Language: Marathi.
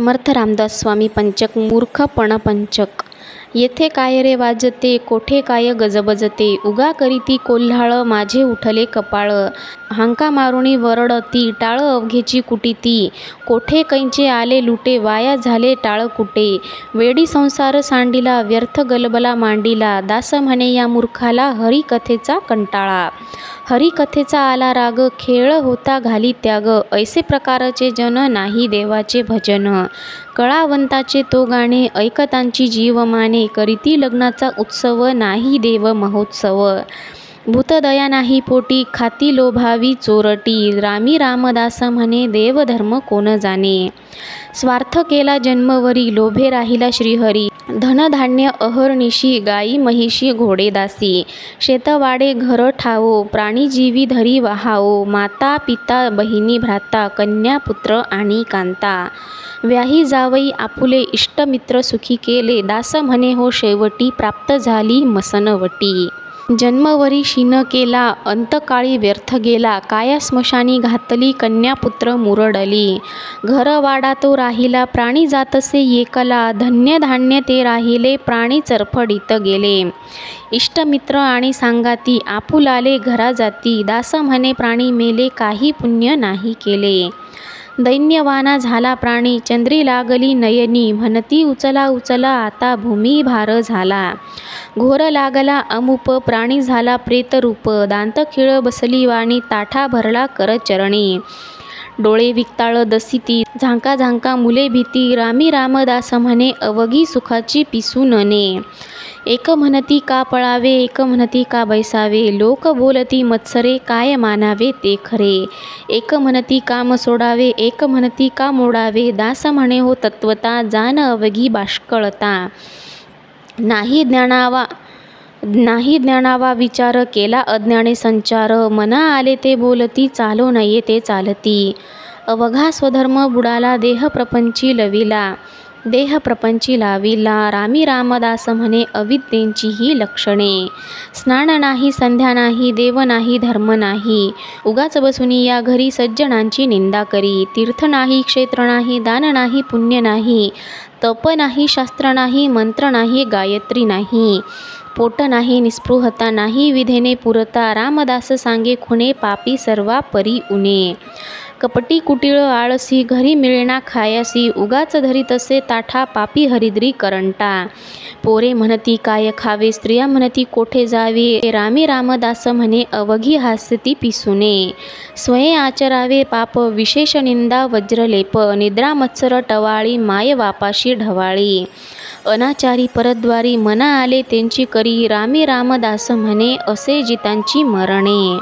समर्थ रामदास स्वामी पंचक मूर्खपण पंचक। येथे काय रे वाजते, कोठे काय गजबजते, उगा करीती कोल्हाळ माझे उठले कपाळ। हांका मारुणी वरडती, टाळ अवघेची कुटीती, कोठे कैंचे आले लुटे, वाया झाले टाळ कुटे। वेडी संसार सांडिला, व्यर्थ गलबला मांडिला, दास म्हणे या मूर्खाला हरिकथेचा कंटाळा। हरिकथेचा आला राग, खेळ होता घाली त्याग, ऐसे प्रकारचे जन नाही देवाचे भजन। कळावंताचे तो गाणे, ऐकतांची जीव माने, करीती लग्नाचा उत्सव नाही देव महोत्सव। भूतदया नाही पोटी, खाती लोभावी चोरटी, रामी रामदास म्हणे देवधर्म कोण जाणे। स्वार्थ केला जन्मवरी, लोभे राहिला श्रीहरी, धनधान्य अहर्निशी, गाई म्हैशी घोडेदासी, शेतवाडे घर ठावो, प्राणीजीवी धरी वहावो, माता पिता बहिणी भ्राता, कन्या पुत्र आणि कांता। व्याही जावई आपुले, इष्टमित्र सुखी केले, दास म्हणे हो शेवटी, प्राप्त झाली मसनवटी। जन्मवरी शीन केला, अंतकाळी व्यर्थ गेला, काया स्मशानी घातली, कन्यापुत्र मुरडली। घरवाडा तो राहिला, प्राणी जातसे एकला, धन्य धान्य ते राहिले, प्राणी चरफडीत गेले। इष्टमित्र आणि सांगाती, आपुलाले घरा जाती, दास म्हणे प्राणी मेले, काही पुण्य नाही केले। दैन्यवाना झाला प्राणी, चंद्री लागली नयनी, म्हणती उचला उचला आता भूमी भार झाला। घोर लागला अमुप, प्राणी झाला प्रेतरूप, दांत खिळ बसली वाणी, ताठा भरला करचरणी। डोळे विकताळ दसिती, झांका झांका मुले भीती, रामी रामदास म्हणे अवघी सुखाची पिसून ने। एक म्हणती का पळावे, एक म्हणती का बैसावे, लोक बोलती मत्सरे, काय मानावे ते खरे। एक म्हणती काम सोडावे, एक म्हणती का मोडावे, दास म्हणे हो तत्वता, जाण अवघी बाष्कळता। नाही ज्ञानावा विचार, केला अज्ञाने संचार, मना आले ते बोलती, चालो नये ते चालती। अवघा स्वधर्म बुडाला, देह प्रपंची लविला, देह प्रपंची लाविला, रामी रामदास म्हणे अविद्येची ही लक्षणे। स्नान नाही संध्या नाही, देव नाही धर्म नाही, उगाच बसुनी या घरी सज्जनांची निंदा करी। तीर्थ नाही क्षेत्र नाही, दान नाही पुण्य नाही, तप नाही शास्त्र नाही, मंत्र नाही गायत्री नाही, पोट नाही निस्पृहता नाही, विधेने पुरता, रामदास सांगे खुणे, पापी सर्वा परी उणे। कपटी कुटिळ आळसी, घरी मिळेना खायासी, उगाच धरीतसे ताठा, पापी हरिद्री करंटा। पोरे म्हणती काय खावे, स्त्रिया म्हणती कोठे जावे, रामी रामदास म्हणे अवघी हास्यती पिसुने। स्वये आचरावे पाप, विशेष निंदा वज्रलेप, निद्रा मत्सर टवाळी, माय बापाशी ढवाळी। अनाचारी परद्वारी, मना आले त्यांची करी, रामी रामदास म्हणे असे जितांची मरणे।